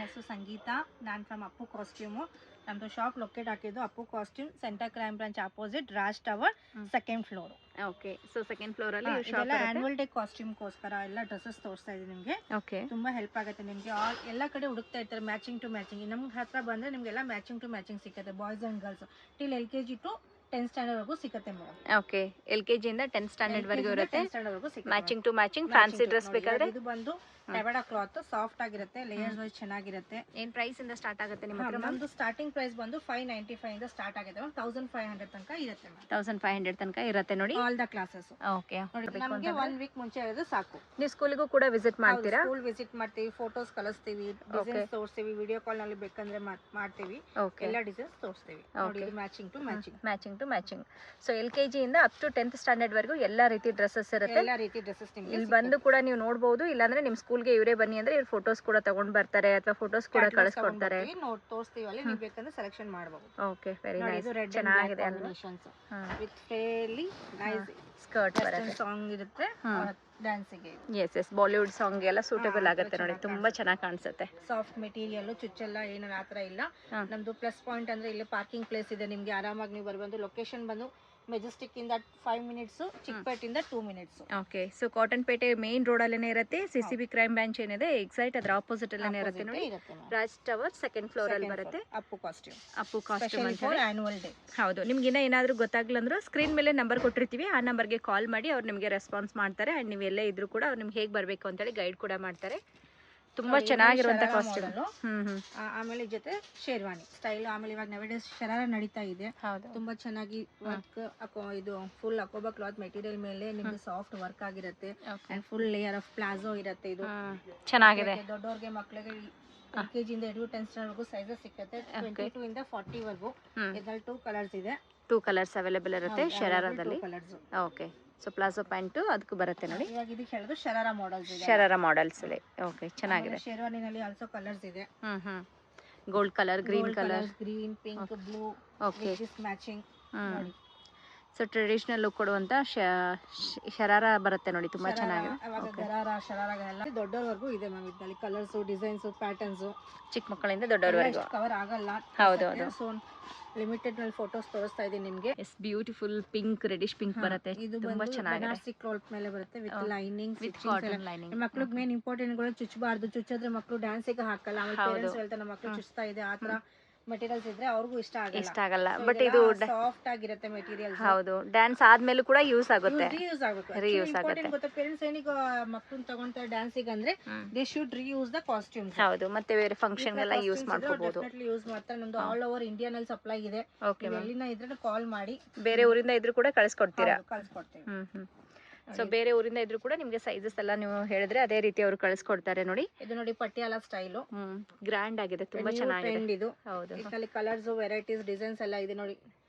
ಹೆಸರು ಸಂಗೀತ. ನಾನು from Appu costume. ನಮ್ಮದು ಶಾಪ್ ಲೊಕೇಟ್ ಹಾಕಿದ್ದು Appu costume, centre crime branch opposite, Raj tower, second floor. Okay, so second floor ಅಲ್ಲಿ ಇದೆಲ್ಲ ಆನ್ಯುವಲ್ ಡೇ ಕಾಸ್ಟ್ಯೂಮ್ಗೋಸ್ಕರ ಎಲ್ಲ ಡ್ರೆಸ್ಸಸ್ ತೋರಿಸ್ತಾ ಇದ್ದೀನಿ ನಿಮಗೆ. ಓಕೆ, ತುಂಬಾ ಹೆಲ್ಪ್ ಆಗುತ್ತೆ ನಿಮಗೆ. ಎಲ್ಲ ಕಡೆ ಹುಡುಕ್ತಾ ಇರ್ತಾರೆ ಮ್ಯಾಚಿಂಗ್ ಟು ಮ್ಯಾಚಿಂಗ್. ನಮ್ಗೆ ಹತ್ರ ಬಂದ್ರೆ ನಿಮಗೆಲ್ಲ ಮ್ಯಾಚಿಂಗ್ ಟು ಮ್ಯಾಚಿಂಗ್ ಸಿಗುತ್ತೆ. Boys and girls till LKG to 10th standard ವರೆಗೂ ಸಿಗುತ್ತೆ ಮೇಡಮ್. ಓಕೆ, LKG ಇಂದ 10th ಸ್ಟ್ಯಾಂಡರ್ಡ್ ವರೆಗೂ ಇರುತ್ತೆ. 10th ಸ್ಟ್ಯಾಂಡರ್ಡ್ ವರೆಗೂ ಸಿಗುತ್ತೆ. Matching to matching fancy dress ಬೇಕಾದ್ರೆ ಇದು ಬಂದು ಟೆವಡ ಕ್ಲಾತ್, ಸಾಫ್ಟ್ ಆಗಿರುತ್ತೆ, ಲೇಯರ್ಸ್ ವೈಸ್ ಚೆನ್ನಾಗಿರುತ್ತೆ. ಏನ್ ಪ್ರೈಸ್ ಇಂದ ಸ್ಟಾರ್ಟ್ ಆಗುತ್ತೆ ನಿಮ್ಮ ಹತ್ರ? ನಮ್ದು ಸ್ಟಾರ್ಟಿಂಗ್ ಪ್ರೈಸ್ ಬಂದು 595 ಇಂದ ಸ್ಟಾರ್ಟ್ ಆಗಿದೆ. 1500 ತನಕ ಇರುತ್ತೆ ಮ್ಯಾಮ್. 1500 ತನಕ ಇರುತ್ತೆ ನೋಡಿ ಆಲ್ ದ ಕ್ಲಾಸಸ್. ಓಕೆ, ನಮಗೆ 1 ವೀಕ್ ಮುಂಚೆ ಇರೋದು ಸಾಕು. ನೀವು ಸ್ಕೂಲಿಗೂ ಕೂಡ ವಿಸಿಟ್ ಮಾಡ್ತೀರಾ? ಸ್ಕೂಲ್ ವಿಸಿಟ್ ಮಾಡ್ತೀವಿ, ಫೋಟೋಸ್ ಕಳಿಸ್ತೀವಿ, ಡಿಸೈನ್ಸ್ ತೋರಿಸ್ತೀವಿ, ವಿಡಿಯೋ ಕಾಲ್ ನಲ್ಲಿ ಬೇಕಂದ್ರೆ ಮಾಡ್ತೀವಿ. ಎಲ್ಲ ಡಿಸೈನ್ಸ್ ತೋರಿಸ್ತೀವಿ. ನೋಡಿ ಇದು matching to matching. Matching to matching. So LKG ಇಂದ ಅಪ್ ಟು 10th ಸ್ಟ್ಯಾಂಡರ್ಡ್ ವರೆಗೂ ಎಲ್ಲಾ ರೀತಿ ಡ್ರೆಸ್ಸಸ್ ಇರುತ್ತೆ. ಎಲ್ಲಾ ರೀತಿ ಡ್ರೆಸ್ಸಸ್ ನಿಮಗೆ ಇಲ್ಲಿ ಬಂದು ಕೂಡ ನೀವು ನೋಡಬಹುದು. ಇಲ್ಲಾಂದ್ರೆ ನಿಮ್ ಸ್ಕೂಲ್ಗೆ ಇವರೇ ಬನ್ನಿ ಅಂದ್ರೆ ಇವ್ರು ಫೋಟೋಸ್ ಕೂಡ ತಗೊಂಡ್ ಬರ್ತಾರೆ ಅಥವಾ ಫೋಟೋಸ್ ಕೂಡ ಕಳಿಸ್ಕೊಡ್ತಾರೆ. ತೋರಿಸ್ತೀವಿ, ಅಲ್ಲಿ ನೀವು ಬೇಕಂದ್ರೆ ಸೆಲೆಕ್ಷನ್ ಮಾಡಬಹುದು. Okay, very nice. ಚೆನ್ನಾಗಿದೆ ಕಾಂಬಿನೇಷನ್ಸ್ ವಿತ್ ಫ್ರೇಲಿ ನೈಸ್ ಸ್ಕರ್ಟ್ ಬರುತ್ತೆ. ಸಾಂಗ್ ಇರುತ್ತೆ ಡ್ಯಾನ್ಸಿಗೆ. ಎಸ್, ಬಾಲಿವುಡ್ ಸಾಂಗ್ ಎಲ್ಲ ಸೂಟಬಲ್ ಆಗುತ್ತೆ ನೋಡಿ. ತುಂಬಾ ಚೆನ್ನಾಗಿ ಕಾಣಿಸುತ್ತೆ. ಸಾಫ್ಟ್ ಮೆಟೀರಿಯಲ್, ಚುಚ್ಚೆಲ್ಲ ಏನು ಆತರ ಇಲ್ಲ. ನಮ್ದು ಪ್ಲಸ್ ಪಾಯಿಂಟ್ ಅಂದ್ರೆ ಇಲ್ಲಿ ಪಾರ್ಕಿಂಗ್ ಪ್ಲೇಸ್ ಇದೆ ನಿಮ್ಗೆ. ಆರಾಮಾಗಿ ನೀವು ಬರ್ಬಂದು. ಲೊಕೇಶನ್ ಬಂದು ಮೆಜೆಸ್ಟಿಕ್ ಇಂದ 5 ಮಿನಿಟ್ಸ್, ಚಿಕ್ಕಪೇಟೆಯಿಂದ 2 minutes. Okay, so Cottonpet main road ಅಲ್ಲೇನೆ ಇರುತ್ತೆ. CCB ಕ್ರೈಮ್ ಬ್ರಾಂಚ್ ಏನಿದೆ ಎಕ್ಸೈಟ್ ಅದ್ರ ಆಪೋಸಿಟ್ ಅಲ್ಲೇನೆ ಇರುತ್ತೆ ನೋಡಿ. ರಾಜ್ ಟವರ್ ಸೆಕೆಂಡ್ ಫ್ಲೋರ್ ಅಲ್ಲಿ ಬರುತ್ತೆ. ಅಪ್ಪು ಕಾಸ್ಟ್ಯೂಮ್. ಅಪ್ಪು ಕಾಸ್ಟ್ಯೂಮ್ ಅಂತ ಆನ್ಯುವಲ್ ಡೇ. ಹೌದು, ನಿಮ್ಗೆ ಏನಾದ್ರೂ ಗೊತ್ತಾಗ್ಲಿಲ್ಲ ಅಂದ್ರೆ ಸ್ಕ್ರೀನ್ ಮೇಲೆ ನಂಬರ್ ಕೊಟ್ಟಿರ್ತೀವಿ. ಆ ನಂಬರ್ಗೆ ಕಾಲ್ ಮಾಡಿ ಅವ್ರು ನಿಮಗೆ ರೆಸ್ಪಾನ್ಸ್ ಮಾಡ್ತಾರೆ. ಅಂಡ್ ನೀವು ಎಲ್ಲೇ ಇದ್ರು ಕೂಡ ಅವ್ರು ನಿಮ್ಗೆ ಹೇಗೆ ಬರಬೇಕು ಅಂತೇಳಿ ಗೈಡ್ ಕೂಡ ಮಾಡ್ತಾರೆ. ತುಂಬಾ ಚೆನ್ನಾಗಿರುವಂತ ಕಾಸ್ಟ್ಯೂಮ್. ಆಮೇಲೆ ಜೊತೆ ಶೇರ್ವಾನಿ ಸ್ಟೈಲ್. ಆಮೇಲೆ ಇವಾಗ ನವೆಡೇಸ್ ಶರಾರ ನಡೀತಾ ಇದೆ. ತುಂಬಾ ಚೆನ್ನಾಗಿ ವರ್ಕ್. ಇದು ಫುಲ್ ಅಕೋಬಾ ಕ್ಲಾತ್ ಮೆಟೀರಿಯಲ್ ಮೇಲೆ ನಿಮ್ಗೆ ಸಾಫ್ಟ್ ವರ್ಕ್ ಆಗಿರುತ್ತೆ. And full layer of palazzo ಇರುತ್ತೆ. ಇದು ಚೆನ್ನಾಗಿದೆ. ದೊಡ್ಡವ್ರಿಗೆ, ಮಕ್ಕಳಿಗೆ LKG ಇಂದ 10th ಸ್ಟ್ಯಾಂಡರ್ಡ್ ವರೆಗೂ ಸೈಜಸ್ ಸಿಗುತ್ತೆ. 22 ಇಂದ 40 ವರೆಗೂ. ಇದರಲ್ಲಿ 2 ಕಲರ್ಸ್ ಇದೆ. 2 ಕಲರ್ಸ್ ಅವೈಲೇಬಲ್ ಇರುತ್ತೆ ಶರಾರದಲ್ಲಿ. ಓಕೆ, ಸೊ ಪ್ಲಾಜೋ ಪ್ಯಾಂಟ್ ಅದಕ್ಕೂ ಬರುತ್ತೆ ನೋಡಿ. ಇವಾಗ ಇದಕ್ಕೆ ಹೇಳೋದು ಶರಾರ ಮಾಡೆಲ್ಸ್ ಇದೆ. ಶರಾರ ಮಾಡೆಲ್ಸ್ ಇದೆ. ಓಕೆ, ಚೆನ್ನಾಗಿದೆ. ಶೇರ್ವಾನಿನಲ್ಲಿ ಆಲ್ಸೋ ಕಲರ್ಸ್ ಇದೆ. Gold colour, green colour, green, pink, blue. Okay, matching. So traditional look ಕೊಡುವಂತ ಶರಾರ ಬರುತ್ತೆ ನೋಡಿ. ತುಂಬಾ ಚೆನ್ನಾಗಿದೆ. ಶರಾರಗಳೆಲ್ಲ ದೊಡ್ಡವರೆಗೂ ಇದೆ ಮ್ಯಾಮ್. ಇದರಲ್ಲಿ ಕಲರ್ಸ್, ಡಿಸೈನ್ಸ್, ಪ್ಯಾಟರ್ನ್ಸ್ ಚಿಕ್ಕ ಮಕ್ಕಳಿಂದ ದೊಡ್ಡವರೆಗೂ ಕವರ್ ಆಗಲ್ಲ. ಹೌದು. ಲಿಮಿಟೆಡ್ ನಲ್ಲಿ ಫೋಟೋಸ್ ತೋರಿಸ್ತಾ ಇದೀನಿ ನಿಮಗೆ. ಬ್ಯೂಟಿಫುಲ್ ಪಿಂಕ್, ರೆಡಿಶ್ ಪಿಂಕ್ ಬರುತ್ತೆ. ತುಂಬಾ ಚೆನ್ನಾಗಿದೆ. ಬನಾರಸಿ ಕ್ಲಾತ್ ಮೇಲೆ ಬರುತ್ತೆ with lining, with cotton lining. ಮಕ್ಕಳಿಗೆ ಮೇನ್ ಇಂಪಾರ್ಟೆಂಟ್ ಗಳು ಚುಚ್ಚಬಾರ್ದು. ಚುಚ್ಚಿದ್ರೆ ಮಕ್ಕಳು ಡ್ಯಾನ್ಸಿಗೆ ಹಾಕಲ್ಲ. ಆಮೇಲೆ ಪೇರೆಂಟ್ಸ್ ಹೇಳ್ತಾರೆ ನಮ್ಮ ಮಕ್ಕಳು ಚುಚ್ತಾ ಇದೆ. ಆತರ ಮೆಟೀರಿಯಲ್ಸ್ ಇದ್ರೆ ಅವ್ರಿಗೂ ಇಷ್ಟ ಆಗಲ್ಲ. ಬಟ್ ಇದು ಸಾಫ್ಟ್ ಆಗಿರುತ್ತೆ ಮೆಟೀರಿಯಲ್. ಹೌದು, ಡ್ಯಾನ್ಸ್ ಆದ್ಮೇಲೂ ಕೂಡ ಯೂಸ್ ಆಗುತ್ತೆ. ರೀಯೂಸ್ ಆಗುತ್ತೆ. ಗೊತ್ತಾ, ಪೇರೆಂಟ್ಸ್ ಏನಿಗೆ ಮಕ್ಕಳನ್ನ ತಗೊಂತಾರೆ ಡ್ಯಾನ್ಸಿಗೆ ಅಂದ್ರೆ they should reuse the costumes. ಹೌದು, ಮತ್ತೆ ಬೇರೆ ಫಂಕ್ಷನ್ ಎಲ್ಲ ಯೂಸ್ ಮಾಡ್ಕೋಬಹುದು. ಯೂಸ್ ಮಾಡ್ತಾರೆ. ನಮ್ದು ಆಲ್ ಓವರ್ ಇಂಡಿಯಾ ನಲ್ಲಿ ಸಪ್ಲೈ ಇದೆ. ಎಲ್ಲಿನ ಇದ್ರೆ ಕಾಲ್ ಮಾಡಿ. ಬೇರೆ ಊರಿಂದ ಇದ್ರು ಕೂಡ ಕಳಿಸ್ಕೊಡ್ತೀರಾ? ಕಳಿಸ್ಕೊಡ್ತೀವಿ. ಸೊ ಬೇರೆ ಊರಿಂದ ಇದ್ರು ಕೂಡ ನಿಮ್ಗೆ ಸೈಜಸ್ ಎಲ್ಲ ನೀವು ಹೇಳಿದ್ರೆ ಅದೇ ರೀತಿ ಅವರು ಕಳಿಸ್ಕೊಡ್ತಾರೆ ನೋಡಿ. ಇದು ನೋಡಿ ಪಟಿಯಾಲ ಸ್ಟೈಲು. ಗ್ರ್ಯಾಂಡ್ ಆಗಿದೆ, ತುಂಬಾ ಚೆನ್ನಾಗಿದೆ. ಇದು ಹೌದು, ಇದರಲ್ಲಿ ಕಲರ್ಸ್, ವೆರೈಟೀಸ್, ಡಿಸೈನ್ಸ್ ಎಲ್ಲ ಇದೆ ನೋಡಿ.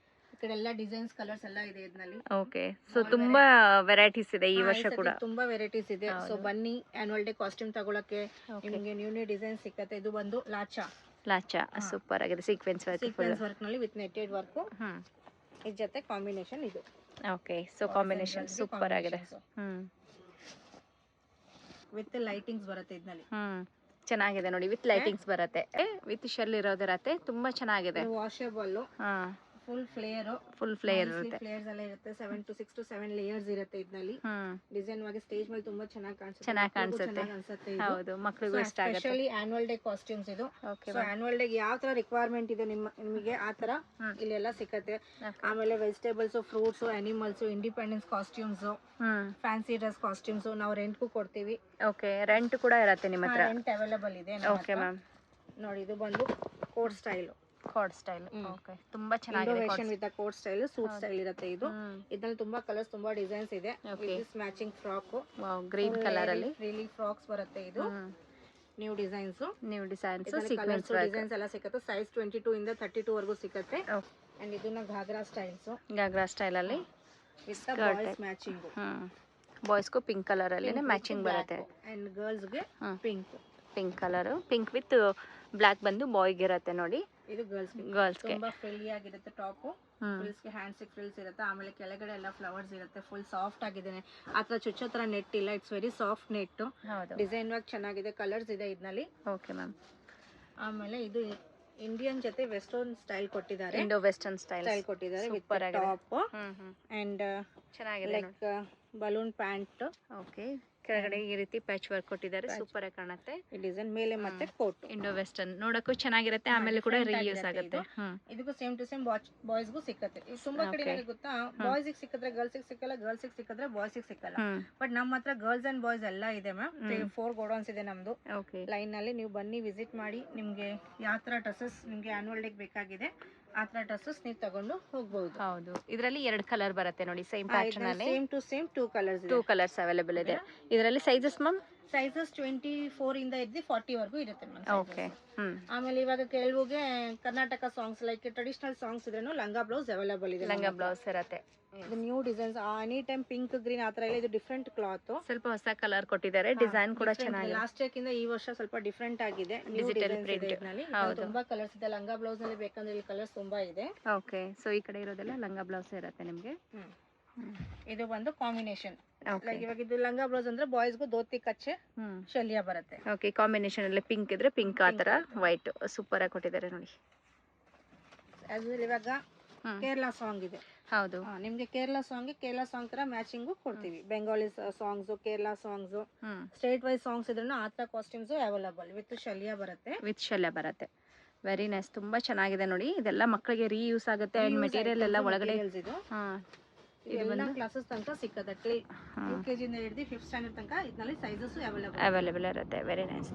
ಈ ಕಡೆ ಎಲ್ಲ ಡಿಸೈನ್ಸ್, ಕಲರ್ಸ್ ಎಲ್ಲ ಇದೆ ಇದರಲ್ಲಿ. ಓಕೆ, ಸೊ ತುಂಬಾ ವೆರೈಟೀಸ್ ಇದೆ ಈ ವರ್ಷ ಕೂಡ. ತುಂಬಾ ವೆರೈಟೀಸ್ ಇದೆ. ಸೊ ಬನ್ನಿ, ಆನ್ಯುವಲ್ ಡೇ ಕಾಸ್ಟ್ಯೂಮ್ ತಗೊಳಕ್ಕೆ ನಿಮಗೆ ನ್ಯೂ ಡಿಸೈನ್ ಸಿಗುತ್ತೆ. ಇದು ಬಂದು ಲಾಚಾ ಸೂಪರ್ ಆಗಿದೆ. ಸೀಕ್ವೆನ್ಸ್ ವರ್ಕ್ ನಲ್ಲಿ ವಿತ್ ನೆಟೆಡ್ ವರ್ಕ್. ಇದ್ರ ಜೊತೆ ಕಾಂಬಿನೇಷನ್ ಇದು. ಓಕೆ, ಸೊ ಕಾಂಬಿನೇಷನ್ ಸೂಪರ್ ಆಗಿದೆ. ವಿತ್ ಲೈಟಿಂಗ್ಸ್ ಬರುತ್ತೆ ಇದರಲ್ಲಿ. ಚೆನ್ನಾಗಿದೆ ನೋಡಿ. ವಿತ್ ಲೈಟಿಂಗ್ಸ್ ಬರುತ್ತೆ, ವಿತ್ ಶೆಲ್ ಇರೋದಿರತ್ತೆ. ತುಂಬಾ ಚೆನ್ನಾಗಿದೆ. ವಾಷಬಲ್. ಫುಲ್ ಫ್ಲೇಯರ್ ಇರುತ್ತೆ. ಫ್ಲೇಯರ್ಸ್ ಎಲ್ಲ ಇರುತ್ತೆ. 6 to 7 ಲೇಯರ್ಸ್ ಇರುತ್ತೆ ಇದರಲ್ಲಿ. ಡಿಸೈನ್ ವಾಗಿ ಸ್ಟೇಜ್ ಮೇಲೆ ತುಂಬಾ ಚೆನ್ನಾಗಿ ಕಾಣಿಸುತ್ತೆ. ಹೌದು, ಮಕ್ಕಳಿಗೂ ಇಷ್ಟ ಆಗುತ್ತೆ. ಸ್ಪೆಷಲಿ ಆನ್ಯುವಲ್ ಡೇ ಕಾಸ್ಟ್ಯೂಮ್ಸ್ ಇದು. ಸೊ ಆನ್ಯುವಲ್ ಡೇ ಯಾವ ತರ ರಿಕ್ವೈರ್ಮೆಂಟ್ ಇದೆ ನಿಮಗೆ ಆ ತರ ಇಲ್ಲೆಲ್ಲ ಸಿಗುತ್ತೆ. ಆಮೇಲೆ vegetables, fruits, animals, independence costumes, fancy dress costumes ನಾವು ರೆಂಟ್ಗೂ ಕೊಡ್ತೀವಿ. ಓಕೆ, ರೆಂಟ್ ಕೂಡ ಇರುತ್ತೆ ನಿಮ್ಮ ಹತ್ರ? ರೆಂಟ್ ಅವೈಲೇಬಲ್ ಇದೆ. Okay ma'am. ನೋಡಿ, ಇದು ಬಂದು ಕೋಟ್ ಸ್ಟೈಲ್. ಓಕೆ, ತುಂಬಾ ಚೆನ್ನಾಗಿದೆ. With coat style, suit style ಇರುತ್ತೆ ಇದು. ಇದ್ರಲ್ಲಿ ತುಂಬಾ ಕಲರ್ಸ್, ತುಂಬಾ ಡಿಸೈನ್ಸ್ ಇದೆ. ಮ್ಯಾಚಿಂಗ್ ಫ್ರಾಕ್, ಗ್ರೀನ್ ಕಲರ್ ಅಲ್ಲಿ ಫ್ರೀಲಿ ಫ್ರಾಕ್ಸ್ ಬರುತ್ತೆ. ಇದು ನ್ಯೂ ಡಿಸೈನ್ಸ್, ಸೀಕ್ವೆನ್ಸ್ ಡಿಸೈನ್ಸ್ ಎಲ್ಲ ಸಿಗುತ್ತೆ. ಸೈಜ್ 22 ಇಂದ 32 ವರೆಗೂ ಸಿಗುತ್ತೆ. ಅಂಡ್ ಇದನ್ನ ಘಾಗ್ರಾ ಸ್ಟೈಲ್ ಅಲ್ಲಿ ವಿತ್ ಬಾಯ್ಸ್ ಮ್ಯಾಚಿಂಗ್. ಬಾಯ್ಸ್ಗೂ ಪಿಂಕ್ ಕಲರ್ ಅಲ್ಲಿ ಮ್ಯಾಚಿಂಗ್ ಬರುತ್ತೆ. ಅಂಡ್ ಗರ್ಲ್ಸ್ಗೆ pink colour, pink with black ಬಂದು ಬಾಯ್ಗೆ ಇರುತ್ತೆ ನೋಡಿ. ಇದು ಗರ್ಲ್ಸ್ಗೆ ತುಂಬಾ ಫ್ರಿಲ್ಲಿ ಆಗಿರುತ್ತೆ. ಟಾಪ್ ಫ್ರಿಲ್ಸ್ ಗೆ ಹ್ಯಾಂಡ್ಸ್ ಫ್ರಿಲ್ಸ್ ಇರುತ್ತೆ. ಆಮೇಲೆ ಕೆಳಗಡೆ ಎಲ್ಲ ಫ್ಲವರ್ಸ್ ಇರುತ್ತೆ. ಫುಲ್ ಸಾಫ್ಟ್ ಆಗಿದೆ. ಆತರ ಚುಚ್ಚೋ ನೆಟ್ ಇಲ್ಲ. It's very soft net. Design work ಚೆನ್ನಾಗಿದೆ. ಕಲರ್ಸ್ ಇದೆ ಇದರಲ್ಲಿ. Okay ma'am. ಆಮೇಲೆ ಇದು ಇಂಡಿಯನ್ ಜೊತೆ ವೆಸ್ಟರ್ನ್ ಸ್ಟೈಲ್ ಕೊಟ್ಟಿದ್ದಾರೆ, ಇಂಡೋ ವೆಸ್ಟರ್ನ್ ಸ್ಟೈಲ್ ಕೊಟ್ಟಿದ್ದಾರೆ ವಿತ್ ಸೂಪರ್ ಆಗಿದೆ. ಟಾಪ್ ಅಂಡ್ ಚೆನ್ನಾಗಿದೆ ಲೈಕ್ ಬಲೂನ್ ಪ್ಯಾಂಟ್. ಓಕೆ, ಕೆಳಗಡೆ ಈ ರೀತಿ ಪ್ಯಾಚ್ ವರ್ಕ್ ಕೊಟ್ಟಿದ್ದಾರೆ, ಸೂಪರ್ ಆಗಿ ಕಾಣುತ್ತೆ. ಈ ಡಿಸೈನ್ ಮೇಲೆ ಮತ್ತೆ ಕೋಟ್ ಇಂಡೋ ವೆಸ್ಟರ್ನ್ ನೋಡಕ್ಕೂ ಚೆನ್ನಾಗಿರುತ್ತೆ, ಆಮೇಲೆ ಕೂಡ ರೀಯೂಸ್ ಆಗುತ್ತೆ. ಇದಕ್ಕೂ ಸೇಮ್ ಟು ಸೇಮ್ ಬಾಯ್ಸ್ಗೂ ಸಿಕ್ಕತ್ತೆ. ಇದು ತುಂಬಾ ಕಡೆ ಏನಾಗುತ್ತೆ ಗೊತ್ತಾ, ಬಾಯ್ಸ್ ಸಿಕ್ಕಿದ್ರೆ ಗರ್ಲ್ಸ್ ಸಿಕ್ಕಲ್ಲ, ಗರ್ಲ್ಸ್ ಸಿಕ್ಕಿದ್ರೆ ಬಾಯ್ಸ್ ಸಿಕ್ಕಲ್ಲ. ಬಟ್ ನಮ್ಮ ಹತ್ರ ಗರ್ಲ್ಸ್ ಅಂಡ್ ಬಾಯ್ಸ್ ಎಲ್ಲ ಇದೆ ಮ್ಯಾಮ್. 4 ಗೋಡೌನ್ಸ್ ಇದೆ ನಮ್ದು ಲೈನ್ ನಲ್ಲಿ. ನೀವು ಬನ್ನಿ ವಿಸಿಟ್ ಮಾಡಿ, ನಿಮ್ಗೆ ಯಾವ ತರ ಡ್ರೆಸ್ಸಸ್ ನಿಮ್ಗೆ ಆನ್ಯುವಲ್ ಡೇ ಬೇಕಾಗಿದೆ ಆ ತರ ಡ್ರೆಸ್ಸಸ್ ನೀವು ತಗೊಂಡು ಹೋಗಬಹುದು. ಹೌದು, ಇದರಲ್ಲಿ 2 ಕಲರ್ ಬರುತ್ತೆ ನೋಡಿ, ಸೇಮ್ ಪ್ಯಾಟರ್ನ್ ಅಲ್ಲಿ. ಸೇಮ್ ಟು ಸೇಮ್ 2 ಕಲರ್ಸ್ ಇದೆ. 2 ಕಲರ್ಸ್ ಅವೈಲೇಬಲ್ ಇದೆ. ಇದರಲ್ಲಿ ಸೈಜಸ್ ಮ್ಯಾಮ್ ಸೈಜಸ್ 24 ಇಂದ ಇದ್ದು 40 ವರೆಗೂ ಇರುತ್ತೆ ಮ್ಯಾಮ್. ಓಕೆ. ಆಮೇಲೆ ಇವಾಗ ಕೆಲವಿಗೆ Karnataka songs like traditional songs ಇದ್ರೂ ಲಂಗಾ ಬ್ಲೌಸ್ ಅವೈಲೇಬಲ್ ಇದೆ. ಲಂಗಾ ಬ್ಲೌಸ್ ಇರುತ್ತೆ. ಇದು new designs, any time pink green ಆತರ ಇಲ್ಲ. ಇದು ಡಿಫ್ರೆಂಟ್ ಕ್ಲಾತ್, ಸ್ವಲ್ಪ ಹೊಸ ಕಲರ್ ಕೊಟ್ಟಿದ್ದಾರೆ. ಡಿಸೈನ್ ಕೂಡ ಚೆನ್ನಾಗಿದೆ. ಲಾಸ್ಟ್ ಇಯರ್ ಕಿಂತ ಈ ವರ್ಷ ಸ್ವಲ್ಪ ಡಿಫ್ರೆಂಟ್ ಆಗಿದೆ. Digital print. ತುಂಬಾ ಕಲರ್ಸ್ ಇದೆ. ಲಂಗಾ ಬ್ಲೌಸ್ ನಲ್ಲಿ ಬೇಕಂದ್ರೆ ಇಲ್ಲಿ ಕಲರ್ಸ್ ತುಂಬಾ ಇದೆ. ಓಕೆ, ಸೊ ಈ ಕಡೆ ಇರೋದೆಲ್ಲ ಲಂಗಾ ಬ್ಲೌಸ್ ಇರುತ್ತೆ ನಿಮಗೆ. ಇದು ಬಂದು ಕಾಂಬಿನೇಷನ್. ಲೈಕ್ ಇವಾಗ ಇದು ಲಂಗಾ ಬ್ಲೌಸ್ ಅಂದ್ರೆ ಬಾಯ್ಸ್ ಗೂ ಧೋತಿ ಕಚ್ಚೆ ಶಲ್ಯ ಬರುತ್ತೆ. ಓಕೆ, ಕಾಂಬಿನೇಷನ್ ಅಲ್ಲಿ ಪಿಂಕ್ ಇದ್ರೆ ಪಿಂಕ್ ಆತರ ವೈಟ್ ಸೂಪರ್ ಆಗಿ ಕೊಟ್ಟಿದ್ದಾರೆ ನೋಡಿ. ಇವಾಗ ಕೇರಳ ಸಾಂಗ್ ಇದೆ. ಹೌದು, ನಿಮ್ಗೆ ಕೇರಳ ಸಾಂಗ್ ತರ ಮ್ಯಾಚಿಂಗ್ ಕೊಡ್ತೀವಿ. Bengali songs, Kerala songs, state wise songs ಇದ್ರೂ ಆ ತರ ಕಾಸ್ಟ್ಯೂಮ್ಸ್ ಅವೈಲೇಬಲ್ ವಿತ್ ಶಲ್ಯ ಬರುತ್ತೆ. ವೆರಿ ನೈಸ್, ತುಂಬಾ ಚೆನ್ನಾಗಿದೆ ನೋಡಿ. ಇದೆಲ್ಲ ಮಕ್ಕಳಿಗೆ ರೀಯೂಸ್ ಆಗುತ್ತೆ. ಅಂಡ್ ಮೆಟೀರಿಯಲ್ ಎಲ್ಲ ಒಳಗಡೆ ಎಲ್ಲ ಕ್ಲಾಸಸ್ ತನಕ ಸಿಕ್ಕತ್ತೆ. UKG ಇಂದ ಹಿಡಿದು 5th ಸ್ಟ್ಯಾಂಡರ್ಡ್ ತನಕ ಇದರಲ್ಲಿ ಸೈಜಸ್ ಅವೈಲೇಬಲ್ ಇರುತ್ತೆ. Very nice.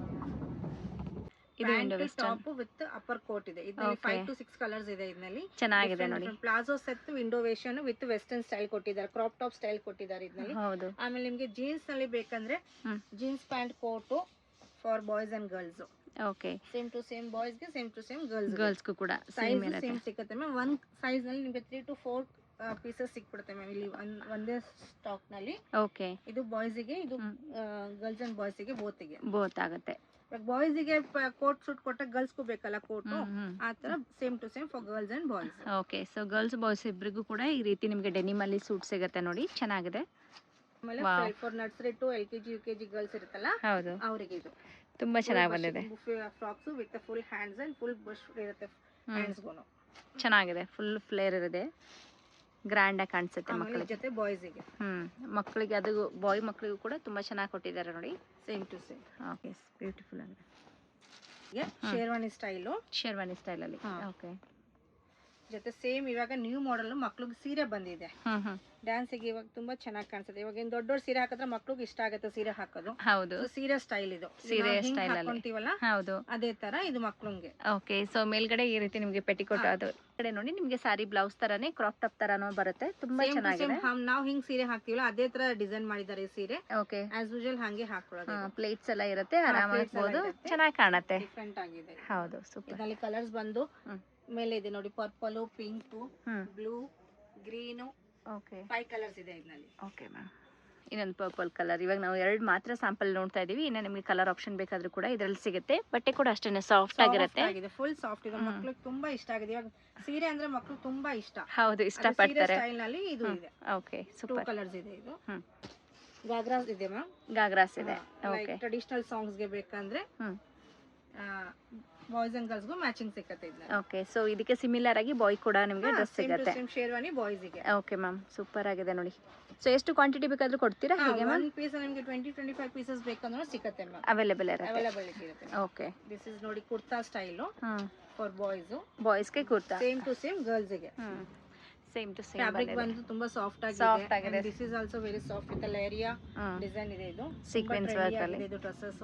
ಇದು Indo western top with upper coat ಇದೆ. ಇದರಲ್ಲಿ 5 to 6 ಕಲರ್ಸ್ ಇದೆ. ಇದರಲ್ಲಿ ಚೆನ್ನಾಗಿದೆ ನೋಡಿ. Palazzo set Indo western with western style ಕೊಟ್ಟಿದ್ದಾರೆ, ಕ್ರಾಪ್ ಟಾಪ್ ಸ್ಟೈಲ್ ಕೊಟ್ಟಿದ್ದಾರೆ ಇದರಲ್ಲಿ. ಹೌದು, ಆಮೇಲೆ ನಿಮಗೆ ಜೀನ್ಸ್ ನಲ್ಲಿ ಬೇಕಂದ್ರೆ jeans pant coat for boys and girls. Okay, same to same boys ಗೆ, ಸೇಮ್ ಟು ಸೇಮ್ ಗರ್ಲ್ಸ್ ಗೂ ಕೂಡ ಸೇಮ್ ಸಿಗುತ್ತೆ ಮ್ಯಾಮ್. ಒಂದ್ ಸೈಜ್ ನಲ್ಲಿ ನಿಮಗೆ 3 to 4 ಪೀಸಸ್ ಸಿಕ್ಬಿಡುತ್ತೆ ಮ್ಯಾಮ್ ಇಲ್ಲಿ ಒಂದೇ ಸ್ಟಾಕ್ ನಲ್ಲಿ. ಓಕೆ, ಇದು ಬಾಯ್ಸ್ ಗೆ, ಇದು ಗರ್ಲ್ಸ್ ಅಂಡ್ ಬಾಯ್ಸ್ ಗೆ ಬೋತ್ ಆಗುತ್ತೆ. ಬಾಯ್ಸ್ ಗೆ ಕೋಟ್ ಸೂಟ್ ಕೊಟ್ಟ ಗರ್ಲ್ಸ್ ಗೂ ಬೇಕಲ್ಲ ಕೋಟ್, ಆ ತರ same to same for girls and boys. Okay, so girls boys ಇಬ್ಬರಿಗೂ ಕೂಡ ಈ ರೀತಿ ನಿಮಗೆ ಡೆನಿಮ್ ಅಲ್ಲಿ ಸೂಟ್ ಸಿಗುತ್ತೆ ನೋಡಿ, ಚೆನ್ನಾಗಿದೆ. ಆಮೇಲೆ for nursery to LKG UKG girls ಇರುತ್ತಲ್ಲ, ಹೌದು, ಅವರಿಗೆ ಇದು ತುಂಬಾ ಚೆನ್ನಾಗಿ ಬಂದಿದೆ. Frocks with full hands and full ಬುಷ್ ಇರುತ್ತೆ ಹ್ಯಾಂಡ್ಸ್ ಗೂ. ಚೆನ್ನಾಗಿದೆ, ಫುಲ್ ಫ್ಲೇರ್ ಇದೆ, ಗ್ರ್ಯಾಂಡ್ ಆಗಿ ಕಾಣಿಸುತ್ತೆ ಮಕ್ಕಳಿಗೆ. ಜೊತೆ ಬಾಯ್ಸ್ ಗೆ, ಮಕ್ಕಳಿಗೆ ಅದು ಬಾಯ್ ಮಕ್ಕಳಿಗೂ ಕೂಡ ತುಂಬಾ ಚೆನ್ನಾಗಿ ಕೊಟ್ಟಿದ್ದಾರೆ ನೋಡಿ. Same to same. Okay, beautiful ಆಗಿದೆ. ಶೇರ್ವಾನಿ ಸ್ಟೈಲ್ ಅಲ್ಲಿ. ಓಕೆ, ಜೊತೆ ಸೇಮ್ ಇವಾಗ ನ್ಯೂ ಮಾಡೆಲ್ ಮಕ್ಳಿಗೆ ಸೀರೆ ಬಂದಿದೆ. ಡ್ಯಾನ್ಸಿಗೆ ಇವಾಗ ತುಂಬಾ ಚೆನ್ನಾಗಿ ಕಾಣಿಸುತ್ತೆ. ಇವಾಗ ದೊಡ್ಡವ್ರು ಸೀರೆ ಹಾಕಿದ್ರೆ ಮಕ್ಳಿಗೆ ಇಷ್ಟ ಆಗುತ್ತೆ ಸೀರೆ ಹಾಕೋದು. ಹೌದು, ಸೀರೆ ಸ್ಟೈಲ್ ಇದು. ಸೀರೆ ಸ್ಟೈಲ್ ಅಲ್ಲಿ. ಹೌದು, ಅದೇ ತರ ಇದು ಮಕ್ಳಿಗೆ. ಓಕೆ, ಸೊ ಮೇಲ್ಗಡೆ ಈ ರೀತಿ ನಿಮಗೆ ಪೆಟಿಕೋಟ್ ಅದು ಕಡೆ ನೋಡಿ ನಿಮಗೆ ಸಾರಿ ಬ್ಲೌಸ್ ತರಾನೇ ಕ್ರಾಪ್ ಟಾಪ್ ತರಾನೂ ಬರುತ್ತೆ. ತುಂಬಾ ಚೆನ್ನಾಗಿದೆ. ನಾವು ಹಿಂಗ್ ಸೀರೆ ಹಾಕ್ತಿವಲ್ಲ ಅದೇ ತರ ಡಿಸೈನ್ ಮಾಡಿದ್ದಾರೆ ಈ ಸೀರೆ. ಓಕೆ, ಆಸ್ ಯೂಶುವಲ್ ಹಂಗೆ ಹಾಕೊಳ್ಳೋದು. ಪ್ಲೇಟ್ಸ್ ಎಲ್ಲ ಇರುತ್ತೆ, ಆರಾಮಾಗಿ ಹಾಕಬಹುದು, ಚೆನ್ನಾಗಿ ಕಾಣುತ್ತೆ. ಡಿಫರೆಂಟ್ ಆಗಿದೆ. ಹೌದು, ಸೂಪರ್. ಇದರಲ್ಲಿ ಕಲರ್ಸ್ ಬಂದು ಮೇಲೆ ಇದೆ ನೋಡಿ, purple, pink, blue, green. Okay, 5 colours ಇದೆ ಇದರಲ್ಲಿ. ಓಕೆ ಮ್ಯಾಮ್, ಇನ್ನೊಂದು ಪರ್ಪಲ್ ಕಲರ್. ಇವಾಗ ನಾವು 2 ಮಾತ್ರ ಸ್ಯಾಂಪಲ್ ನೋಡ್ತಾ ಇದೀವಿ. ಇನ್ನು ನಿಮಗೆ ಕಲರ್ ಆಪ್ಷನ್ ಬೇಕಾದ್ರೂ ಕೂಡ ಇದರಲ್ಲಿ ಸಿಗುತ್ತೆ. ಬಟ್ಟೆ ಕೂಡ ಅಷ್ಟೇನೆ ಸಾಫ್ಟ್ ಆಗಿರುತ್ತೆ, ಫುಲ್ ಸಾಫ್ಟ್ ಇದೆ. ಮಕ್ಕಳಿಗೆ ತುಂಬಾ ಇಷ್ಟ ಆಗಿದೆ. ಇವಾಗ ಸೀರೆ ಅಂದ್ರೆ ಮಕ್ಕಳು ತುಂಬಾ ಇಷ್ಟ. ಹೌದು, ಇಷ್ಟಪಡ್ತಾರೆ. ಸ್ಟೈಲ್ ನಲ್ಲಿ ಇದು ಇದೆ. Okay, super. 2 ಕಲರ್ಸ್ ಇದೆ. ಇದು ಗಾಗ್ರಾಸ್ ಇದೆ ಮ್ಯಾಮ್. ಗಾಗ್ರಾಸ್ ಇದೆ. ಓಕೆ, ಟ್ರೆಡಿಷನಲ್ ಸಾಂಗ್ಸ್ ಗೆ ಬೇಕಂದ್ರೆ ಬಾಯ್ಸ್ ಅಂಡ್ ಗರ್ಲ್ಸ್ ಗೂ ಮ್ಯಾಚಿಂಗ್ ಸಿಗುತ್ತೆ ಇದನ್ನ. ಓಕೆ, ಸೊ ಇದಕ್ಕೆ ಸಿಮಿಲರ್ ಆಗಿ ಬಾಯ್ ಕೂಡ ನಿಮಗೆ ಡ್ರೆಸ್ ಸಿಗುತ್ತೆ. ಸೇಮ್ ಶೇರ್ವಾನಿ ಬಾಯ್ಸ್ ಗೆ. ಓಕೆ ಮ್ಯಾಮ್, ಸೂಪರ್ ಆಗಿದೆ ನೋಡಿ. ಸೊ ಎಷ್ಟು ಕ್ವಾಂಟಿಟಿ ಬೇಕಾದ್ರೂ ಕೊಡ್ತೀರಾ ಹೇಗೆ ಮ್ಯಾಮ್? ಒಂದು ಪೀಸ್ ನಿಮಗೆ 20-25 ಪೀಸಸ್ ಬೇಕಂದ್ರೆ ಸಿಗುತ್ತೆ ಮ್ಯಾಮ್. ಅವೈಲೇಬಿಲಿಟಿ ಇರುತ್ತೆ. ಓಕೆ, ದಿಸ್ ಇಸ್ ನೋಡಿ ಕುರ್ತಾ ಸ್ಟೈಲ್ ಫಾರ್ ಬಾಯ್ಸ್ ಗೆ kurta. Same to same girls ಗೆ. ಸೇಮ್ ಟು ಸೇಮ್ ಫ್ಯಾಬ್ರಿಕ್ ಬಂದು ತುಂಬಾ ಸಾಫ್ಟ್ ಆಗಿದೆ. This is also very soft with ಲೇರಿಯಾ ಡಿಸೈನ್ ಇದೆ. ಇದು ಸೀಕ್ವೆನ್ಸ್ ವರ್ಕ್ ಅಲ್ಲಿ ಇದು ಡ್ರೆಸ್ಸಸ್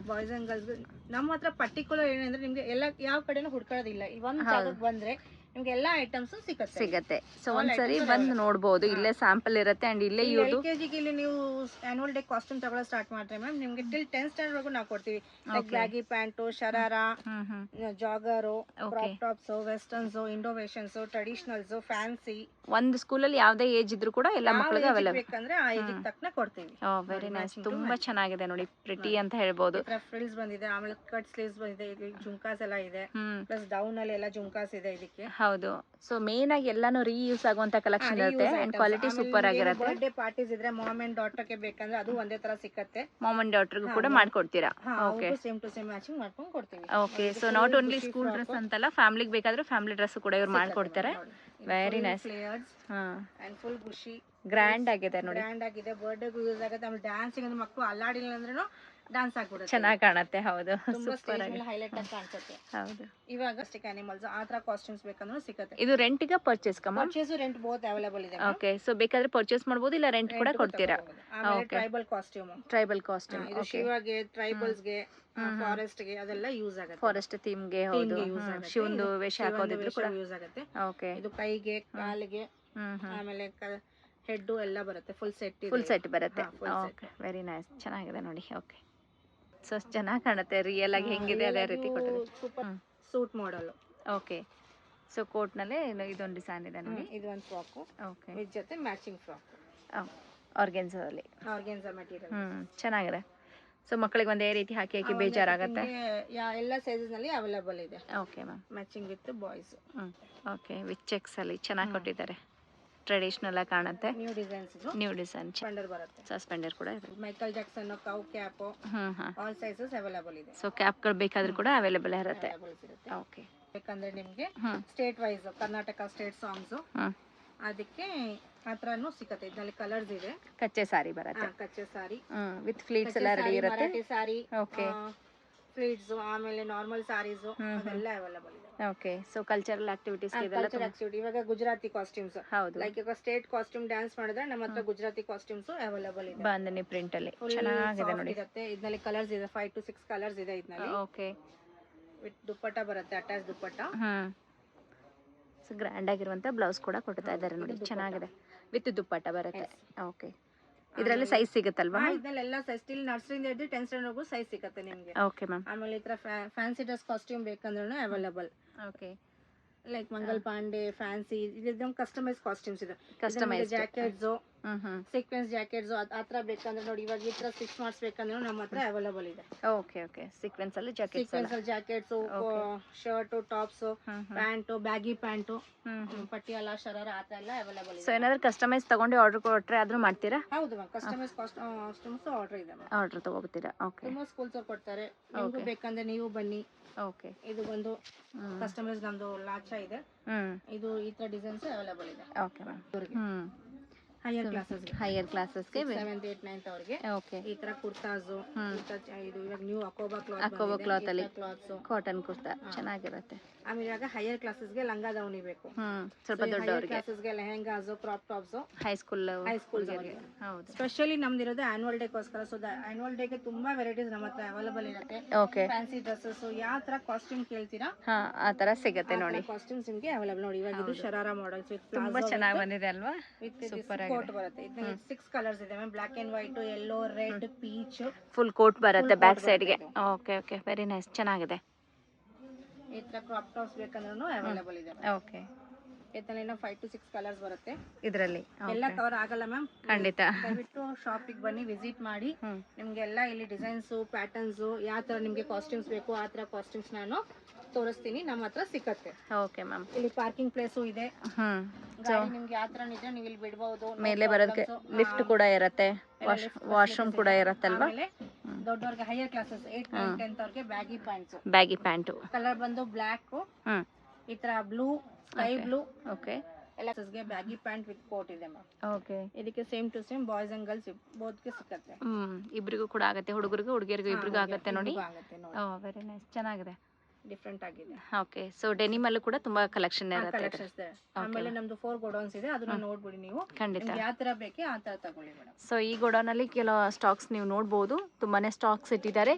ಬಾಯ್ಸ್ ಅಂಡ್ ಗರ್ಲ್ಸ್. ನಮ್ಮ ಹತ್ರ ಪರ್ಟಿಕ್ಯುಲರ್ ಏನಂದ್ರೆ ನಿಮ್ಗೆ ಎಲ್ಲ ಯಾವ ಕಡೆನೂ ಹುಡ್ಕೊಳ್ಳೋದಿಲ್ಲ. ಒಂದ್ ಜಾಗಕ್ಕೆ ಬಂದ್ರೆ ನಿಮ್ಗೆ ಎಲ್ಲಾ ಐಟಮ್ಸ್ ಸಿಗುತ್ತೆ. ಸೊ ಒಂದ್ಸರಿ ಬಂದು ನೋಡಬಹುದು. ಇಲ್ಲೇ ಸ್ಯಾಂಪಲ್ ಇರುತ್ತೆ ಅಂಡ್ ಇಲ್ಲೇ ಇರೋದು. LKG ಗೆ ಇಲ್ಲಿ ನೀವು ಆನ್ಯುವಲ್ ಡೇ ಕಾಸ್ಟ್ಯೂಮ್ ತಗೊಳ್ಳೋ ಸ್ಟಾರ್ಟ್ ಮಾಡ್ರೆ ಮ್ಯಾಮ್ ನಿಮ್ಗೆ ಟಿಲ್ 10th ಸ್ಟ್ಯಾಂಡರ್ಡ್ ವರೆಗೂ ನಾವು ಕೊಡ್ತೀವಿ. Like baggy pant, sharara, jogger, crop tops, westerns, Indo westerns, traditionals, fancy. ಒಂದು ಸ್ಕೂಲಲ್ಲಿ ಯಾವ್ದೇ ಏಜ್ ಇದ್ರು ಕೂಡ ಎಲ್ಲ ಮಕ್ಕಳಿಗೆ ಅವೈಲೇಬಲ್ ಬೇಕಂದ್ರೆ ಆ ಏಜ್ ತಕ್ಕನ ಕೊಡ್ತೀವಿ. ವೆರಿ ನೈಸ್, ತುಂಬಾ ಚೆನ್ನಾಗಿದೆ ನೋಡಿ, ಪ್ರಿಟಿ ಅಂತ ಹೇಳ್ಬೋದು. ಫ್ರಿಲ್ಸ್ ಬಂದಿದೆ, ಆಮೇಲೆ ಕಟ್ ಸ್ಲೀವ್ಸ್ ಬಂದಿದೆ, ಇಲ್ಲಿ ಜುಮ್ಕಾಸ್ ಎಲ್ಲ ಇದೆ, ಪ್ಲಸ್ ಡೌನ್ ಅಲ್ಲಿ ಎಲ್ಲ ಜುಮ್ಕಾಸ್ ಇದೆ ಇದಕ್ಕೆ. ಹೌದು. ಸೊ ಮೇನ್ ಆಗಿ ಎಲ್ಲಾನು ರೀಯೂಸ್ ಆಗುವಂತ ಕಲೆಕ್ಷನ್ ಇರುತ್ತೆ ಅಂಡ್ ಕ್ವಾಲಿಟಿ ಸೂಪರ್ ಆಗಿರುತ್ತೆ. ಬರ್ತ್ಡೇ ಪಾರ್ಟೀಸ್ ಇದ್ರೆ ಮಾಮ್ ಅಂಡ್ ಡಾಟರ್ ಗೆ ಬೇಕಂದ್ರೆ ಅದು ಒಂದೇ ತರ ಸಿಕ್ಕತ್ತೆ. ಮಾಮ್ ಅಂಡ್ ಡಾಟರ್ಗೂ ಕೂಡ ಮಾಡ್ಕೊಡ್ತೀರಾ? Okay, same to same matching ಮಾಡ್ಕೊಂಡು ಕೊಡ್ತೀವಿ. Okay. So not only school dress ಅಂತಲ್ಲ, ಫ್ಯಾಮಿಲಿಗೆ ಬೇಕಾದ್ರೆ ಫ್ಯಾಮಿಲಿ ಡ್ರೆಸ್ ಕೂಡ ಇವ್ರು ಮಾಡ್ಕೊಡ್ತಾರೆ. Very nice. ಅಂಡ್ ಫುಲ್ ಖುಷಿ ಗ್ರ್ಯಾಂಡ್ ಆಗಿದೆ ನೋಡಿ, ಗ್ರ್ಯಾಂಡ್ ಆಗಿದೆ. ಬರ್ತ್ಡೇಗೂ ಯೂಸ್ ಆಗುತ್ತೆ. ಆಮೇಲೆ ಡ್ಯಾನ್ಸಿಂಗ್ ಅಂದ್ರೆ ಮಕ್ಕಳು ಅಲ್ಲಾಡಿಲ್ಲ ಅಂದ್ರೂ ಡ್ಯಾನ್ಸ್ ಆಗ್ಬಿಡುತ್ತೆ, ಚೆನ್ನಾಗಿ ಕಾಣುತ್ತೆ. ಹೌದು, ತುಂಬಾ ಸ್ಟೇಜ್ ಮೇಲೆ ಹೈಲೈಟ್ ಆಗಿ ಕಾಣಿಸುತ್ತೆ. ಹೌದು. ಇವಾಗ ಸ್ಟಿಕ್ ಅನಿಮಲ್ಸ್ ಆ ತರ ಕಾಸ್ಟ್ಯೂಮ್ಸ್ ಬೇಕಂದ್ರೂ ಸಿಗುತ್ತೆ. ಇದು ರೆಂಟಿಗೆ ಪರ್ಚೇಸ್ ಕಮ್ಮ? ಪರ್ಚೇಸ್ ರೆಂಟ್ ಬೋತ್ ಅವೈಲೇಬಲ್ ಇದೆ. ಓಕೆ. ಸೊ ಬೇಕಾದ್ರೆ ಪರ್ಚೇಸ್ ಮಾಡಬಹುದು, ಇಲ್ಲ ರೆಂಟ್ ಕೂಡ ಕೊಡ್ತೀರಾ? ಆಮೇಲೆ ಟ್ರೈಬಲ್ ಕಾಸ್ಟ್ಯೂಮ್, ಟ್ರೈಬಲ್ ಕಾಸ್ಟ್ಯೂಮ್ ಇದು ಶಿವಗೆ, ಟ್ರೈಬಲ್ಸ್ ಗೆ, ಫಾರೆಸ್ಟ್ ಗೆ ಅದೆಲ್ಲ ಯೂಸ್ ಆಗುತ್ತೆ. ಫಾರೆಸ್ಟ್ ಥೀಮ್ ಗೆ ಹೌದು, ಶಿವಂದು ವೇಷ ಹಾಕೋದಿದ್ರು ಕೂಡ ಯೂಸ್ ಆಗುತ್ತೆ. ಓಕೆ. ಇದು ಕೈಗೆ, ಕಾಲಿಗೆ, ಆಮೇಲೆ ಹೆಡ್ ಎಲ್ಲ ಬರುತ್ತೆ. ಫುಲ್ ಸೆಟ್ ಬರುತ್ತೆ. Okay, very nice. ಚೆನ್ನಾಗಿದೆ ನೋಡಿ. ಓಕೆ. ಸೊ ಚೆನ್ನಾಗಿ ಕಾಣುತ್ತೆ, ರಿಯಲ್ ಆಗಿ ಹೆಂಗಿದೆ ಅದೇ ರೀತಿ ಕೊಟ್ಟಿದ್ದಾರೆ. Super suit model. Okay. So coat ನಲ್ಲಿ ಇದೊಂದು ಡಿಸೈನ್ ಇದೆ ನೋಡಿ. ಇದು ಒಂದು ಫ್ರಾಕ್. ಓಕೆ. ಇದ್ರ ಜೊತೆ ಮ್ಯಾಚಿಂಗ್ ಫ್ರಾಕ್ ಆರ್ಗೆನ್ಸಾ ಅಲ್ಲಿ. Organza material. ಚೆನ್ನಾಗಿದೆ. ಸೊ ಮಕ್ಕಳಿಗೆ ಒಂದೇ ರೀತಿ ಹಾಕಿ ಬೇಜಾರಾಗತ್ತೆ. ಎಲ್ಲ ಸೈಜಸ್ ನಲ್ಲಿ ಅವೈಲೇಬಲ್ ಇದೆ. Okay ma'am. Matching with boys. Okay. With checks ಅಲ್ಲಿ ಚೆನ್ನಾಗಿ ಕೊಟ್ಟಿದ್ದಾರೆ. ಟ್ರೆಡಿಷನಲ್ ಆಗಿ ಕಾಣುತ್ತೆ. ನ್ಯೂ ಡಿಸೈನ್ ಸಸ್ಪೆಂಡರ್ ಬರುತ್ತೆ. ಸಸ್ಪೆಂಡರ್ ಕೂಡ ಇದೆ. ಮೈಕಲ್ ಜಾಕ್ಸನ್ ಕೌ ಕ್ಯಾಪ್ ಆಲ್ ಸೈಜಸ್ ಅವೈಲೇಬಲ್ ಇದೆ. ಸೊ ಕ್ಯಾಪ್ ಗಳು ಬೇಕಾದ್ರೂ ಕೂಡ ಅವೈಲೇಬಲ್ ಇರುತ್ತೆ. ಓಕೆ. ಬೇಕಂದ್ರೆ ನಿಮಗೆ state wise Karnataka state songs ಅದಕ್ಕೆ ಆತರನು ಸಿಗುತ್ತೆ. ಇದರಲ್ಲಿ ಕಲರ್ಸ್ ಇದೆ. ಕಚ್ಚೆ ಸಾರಿ ಬರುತ್ತೆ. ಕಚ್ಚೆ ಸಾರಿ ವಿತ್ ಫ್ಲೀಟ್ಸ್ ಎಲ್ಲ ರೆಡಿ ಇರುತ್ತೆ. ಮರಾಠಿ ಸಾರಿ, ಓಕೆ, ಫ್ಲೀಟ್ಸ್, ಆಮೇಲೆ ನಾರ್ಮಲ್ ಸಾರೀಸ್ ಅದೆಲ್ಲ ಅವೈಲೇಬಲ್ ಇದೆ. ಓಕೆ. ಸೊ ಕಲ್ಚರಲ್ ಆಕ್ಟಿವಿಟೀಸ್ ಇವಾಗ ಗುಜರಾತಿ ಕಾಸ್ಟ್ಯೂಮ್ಸ್, ಹೌದು, ಲೈಕ್ ಈಗ ಸ್ಟೇಟ್ ಕಾಸ್ಟ್ಯೂಮ್ ಡ್ಯಾನ್ಸ್ ಮಾಡಿದ್ರೆ ನಮ್ಮ ಹತ್ರ ಗುಜರಾತಿ ಕಾಸ್ಟ್ಯೂಮ್ಸ್ ಅವೈಲೇಬಲ್ ಇದೆ. ಬಾಂಧನಿ ಪ್ರಿಂಟ್ ಅಲ್ಲಿ ಚೆನ್ನಾಗಿದೆ ನೋಡಿ. ಇದರಲ್ಲಿ ಕಲರ್ಸ್ ಇದೆ, 5 to 6 ಕಲರ್ಸ್ ಇದೆ ಇದರಲ್ಲಿ. ಓಕೆ. ವಿತ್ ದುಪ್ಪಟ್ಟ ಬರುತ್ತೆ, ಅಟ್ಯಾಚ್ ದುಪ್ಪಟ್ಟ. ಸೊ ಗ್ರ್ಯಾಂಡ್ ಆಗಿರುವಂತ ಬ್ಲೌಸ್ ಕೂಡ ಕೊಡ್ತಾ ಇದ್ದಾರೆ ನೋಡಿ, ಚೆನ್ನಾಗಿದೆ. ವಿತ್ ದುಪ್ಪಟ್ಟ ಬರುತ್ತೆ. ಓಕೆ. ಇದರಲ್ಲಿ ಸೈಜ್ ಸಿಗುತ್ತಲ್ವಾ? ಇದೆಲ್ಲ ಸೈಜ್ ಸ್ಟಿಲ್ ನರ್ಸರಿಯಿಂದ ಹಿಡಿದು 10th ಸ್ಟ್ಯಾಂಡರ್ಡ್ ವರೆಗೂ ಸೈಜ್ ಸಿಗುತ್ತೆ ನಿಮಗೆ. Okay ma'am. ಆಮೇಲೆ ಈ ತರ ಫ್ಯಾನ್ಸಿ ಡ್ರೆಸ್ ಕಾಸ್ಟ್ಯೂಮ್ ಬೇಕಂದ್ರೂ available. Okay. Like Mangal Pandey fancy ಇದು ಕಸ್ಟಮೈಸ್ ಕಾಸ್ಟ್ಯೂಮ್ಸ್ ಇದೆ. ಕಸ್ಟಮೈಸ್ ಜಾಕೆಟ್ಸ್, ಸೀಕ್ವೆನ್ಸ್ ಜಾಕೆಟ್ಸ್ ಆತರ ಬೇಕಂದ್ರೆ ನೋಡಿ, ಇವಾಗ ಈ ತರ 6 ಮಾರ್ಕ್ಸ್ ಬೇಕಂದ್ರೆ ನಮ್ಮ ಹತ್ರ ಅವೈಲೇಬಲ್ ಇದೆ. ಓಕೆ. ಓಕೆ. ಸೀಕ್ವೆನ್ಸ್ ಅಲ್ಲಿ ಜಾಕೆಟ್ಸ್, ಸೀಕ್ವೆನ್ಸ್ ಅಲ್ಲಿ jackets, shirt, tops, pant, baggy pant, Patiala, sharara ಆತರ ಎಲ್ಲ ಅವೈಲೇಬಲ್ ಇದೆ. ಸೊ ಏನಾದ್ರು ಕಸ್ಟಮೈಸ್ ತಗೊಂಡು ಆರ್ಡರ್ ಕೊಟ್ರೆ ಆದ್ರೂ ಮಾಡ್ತೀರಾ? ಹೌದು ಮ್ಯಾಮ್, ಕಸ್ಟಮೈಸ್ ಕಾಸ್ಟ್ಯೂಮ್ಸ್ ಆರ್ಡರ್ ಇದೆ ಮ್ಯಾಮ್. ಆರ್ಡರ್ ತಗೋತೀರಾ? ಓಕೆ. ತುಂಬಾ ಸ್ಕೂಲ್ಸ್ ಅವ್ರು ಕೊಡ್ತಾರೆ, ನಿಮಗೂ ಬೇಕಂದ್ರೆ ನೀವು ಬನ್ನಿ. ಓಕೆ. ಇದು ಒಂದು ಕಸ್ಟಮೈಸ್ ನಮ್ದು ಲಾಚಾ ಇದೆ. ಇದು ಈ ತರ ಡಿಸೈನ್ಸ್ ಅವೈಲೇಬಲ್ ಇದೆ. Okay ma'am. Higher classes, higher ಕ್ಲಾಸಸ್ಗೆ 7th 8th 9th ಅವರಿಗೆ ಓಕೆ. ಈ ತರ ಕುರ್ತಾಸ್, ಇದು ಇವಾಗ ನ್ಯೂ ಅಕೋಬಾ ಕ್ಲಾತ್ ಅಲ್ಲಿ ಕ್ಲಾತ್ಸ್, ಕಾಟನ್ ಕುರ್ತಾ ಚೆನ್ನಾಗಿರುತ್ತೆ. ಆಮೇಲೆ ಇವಾಗ ಹೈಯರ್ ಕ್ಲಾಸಸ್ಗೆ ಲಂಗ ದಾವಣಿ ಬೇಕು, ಸ್ವಲ್ಪ ದೊಡ್ಡವರಿಗೆ. ಕ್ಲಾಸಸ್ಗೆ ಲೆಹೆಂಗಾಸ್, ಕ್ರಾಪ್ ಟಾಪ್ಸ್, ಹೈಸ್ಕೂಲ್ ಹೈಸ್ಕೂಲ್ಗೆ. ಹೌದು. ಸ್ಪೆಷಲಿ ನಮ್ದಿರೋದು ಆನ್ಯುವಲ್ ಡೇಗೋಸ್ಕರ. ಸೊ ಆನ್ಯುವಲ್ ಡೇಗೆ ತುಂಬಾ ವೆರೈಟೀಸ್ ನಮ್ಮ ಹತ್ರ ಅವೈಲೇಬಲ್ ಇರುತ್ತೆ. ಓಕೆ. ಫ್ಯಾನ್ಸಿ ಡ್ರೆಸ್ಸಸ್, ಯಾವ ತರ ಕಾಸ್ಟ್ಯೂಮ್ ಕೇಳ್ತೀರಾ ಆ ತರ ಸಿಗುತ್ತೆ ನೋಡಿ. ಕಾಸ್ಟ್ಯೂಮ್ಸ್ ನಿಮಗೆ ಅವೈಲೇಬಲ್ ನೋಡಿ. ಇವಾಗ ಇದು ಶರಾರ ಮಾಡೆಲ್ಸ್ ವಿತ್ ತುಂಬಾ ಚೆನ್ನಾಗಿ ಬಂದಿದೆ ಅಲ್ವಾ? ಸೂಪರ್ ಕೋಟ್ ಬರುತ್ತೆ. ಇದರಲ್ಲಿ 6 ಕಲರ್ಸ್ ಇದೆ ma'am. Black and white, yellow, red, peach. Full coat ಬರುತ್ತೆ ಬ್ಯಾಕ್ ಸೈಡ್ ಗೆ. ಓಕೆ. ಓಕೆ. ವೆರಿ ನೈಸ್, ಚೆನ್ನಾಗಿದೆ. ಈ ತರ ಕ್ರಾಪ್ ಟಾಪ್ಸ್ ಬೇಕಂದ್ರೂ ಅವೈಲೇಬಲ್ ಇದೆ. ಓಕೆ. ಇದರಲ್ಲಿ 5 to 6 ಕಲರ್ಸ್ ಬರುತ್ತೆ ಇದರಲ್ಲಿ. ಎಲ್ಲ ಕವರ್ ಆಗಲ್ಲ ಮ್ಯಾಮ್, ಖಂಡಿತ. ದಯವಿಟ್ಟು ಶಾಪಿಗೆ ಬನ್ನಿ, ವಿಸಿಟ್ ಮಾಡಿ. ನಿಮ್ಗೆಲ್ಲ ಇಲ್ಲಿ ಡಿಸೈನ್ಸ್, ಪ್ಯಾಟರ್ನ್ಸ್, ಯಾವ ತರ ನಿಮ್ಗೆ ಕಾಸ್ಟ್ಯೂಮ್ಸ್ ಬೇಕು ಆ ತರ ಕಾಸ್ಟ್ಯೂಮ್ಸ್ ನಾನು ತೋರಿಸ್ತೀನಿ. ನಮ್ಮ ಹತ್ರ ಸಿಕ್ಕತ್ತೆ. Okay ma'am. ಇಲ್ಲಿ ಪಾರ್ಕಿಂಗ್ ಪ್ಲೇಸು ಇದೆ. ಗಾಡಿ ನಿಮ್ಗೆ ಯಾವ ತರ ಇದ್ರೆ ನೀವು ಇಲ್ಲಿ ಬಿಡಬಹುದು. ಮೇಲೆ ಬರೋದಕ್ಕೆ ಲಿಫ್ಟ್ ಕೂಡ ಇರುತ್ತೆ, ವಾಶ್ರೂಮ್ ಕೂಡ ಇರುತ್ತಲ್ವಾ? ದೊಡ್ಡವರಿಗೆ higher classes 8th 9th 10th ಅವ್ರಿಗೆ baggy pants. Baggy pant colour ಬಂದು ಬ್ಲಾಕ್, ಈ ತರ ಬ್ಲೂ, ಸ್ಕೈ ಬ್ಲೂ. ಓಕೆ. ಎಲ್ಲಗೆ ಬ್ಯಾಗಿ ಪ್ಯಾಂಟ್ ವಿತ್ ಕೋಟ್ ಇದೆ ಮ್ಯಾಮ್. ಓಕೆ. ಇದಕ್ಕೆ same to same boys and girls ಬೋತ್ಗೆ ಸಿಕ್ಕತ್ತೆ. ಇಬ್ರಿಗೂ ಕೂಡ ಆಗುತ್ತೆ, ಹುಡುಗರಿಗೂ ಹುಡುಗಿಯರಿಗೂ ಇಬ್ರಿಗೂ ಆಗುತ್ತೆ ನೋಡಿ. ನೋಡಿ, ವೆರಿ ನೈಸ್, ಚೆನ್ನಾಗಿದೆ, ಡಿಫರೆಂಟ್ ಆಗಿದೆ. ಓಕೆ. ಸೊ ಡೆನಿಮ್ ಅಲ್ಲೂ ಕೂಡ ತುಂಬಾ ಕಲೆಕ್ಷನ್ ಇರುತ್ತೆ. ಆಮೇಲೆ ನಮ್ದು 4 ಗೋಡೌನ್ಸ್ ಇದೆ, ಅದನ್ನ ನೋಡ್ಬಿಡಿ ನೀವು. ಖಂಡಿತ. ಯಾವ ತರ ಬೇಕೇ ಆ ತರ ತಗೊಳ್ಳಿ ಮೇಡಮ್. ಸೊ ಈ ಗೋಡೌನ್ ಅಲ್ಲಿ ಕೆಲವು ಸ್ಟಾಕ್ಸ್ ನೀವು ನೋಡ್ಬೋದು, ತುಂಬಾನೇ ಸ್ಟಾಕ್ಸ್ ಇಟ್ಟಿದ್ದಾರೆ.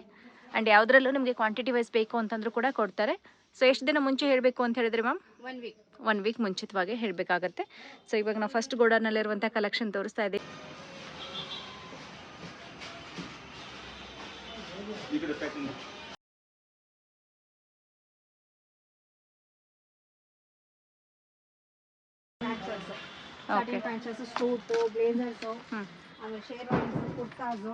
ಅಂಡ್ ಯಾವ್ದ್ರಲ್ಲೂ ನಿಮಗೆ ಕ್ವಾಂಟಿಟಿ ವೈಸ್ ಬೇಕು ಅಂತಂದ್ರೂ ಕೂಡ ಕೊಡ್ತಾರೆ. ಸೊ ಎಷ್ಟು ದಿನ ಮುಂಚೆ ಹೇಳಬೇಕು ಅಂತ ಹೇಳಿದ್ರೆ ಮ್ಯಾಮ್? 1 ವೀಕ್ ಮುಂಚಿತವಾಗಿ ಹೇಳಬೇಕಾಗತ್ತೆ. ಸೊ ಇವಾಗ ನಾವು ಫಸ್ಟ್ ಗೋಡೌನಲ್ಲಿರುವಂಥ ಕಲೆಕ್ಷನ್ ತೋರಿಸ್ತಾ ಇದ್ದೀವಿ. ಪ್ಯಾಂಟ್ಸ್, ಸೂಟ್, ಬ್ಲೇಸರ್ಸ್, ಆಮೇಲೆ ಶೇರ್ವಾನೀಸ್, ಕುರ್ತಾಸ್,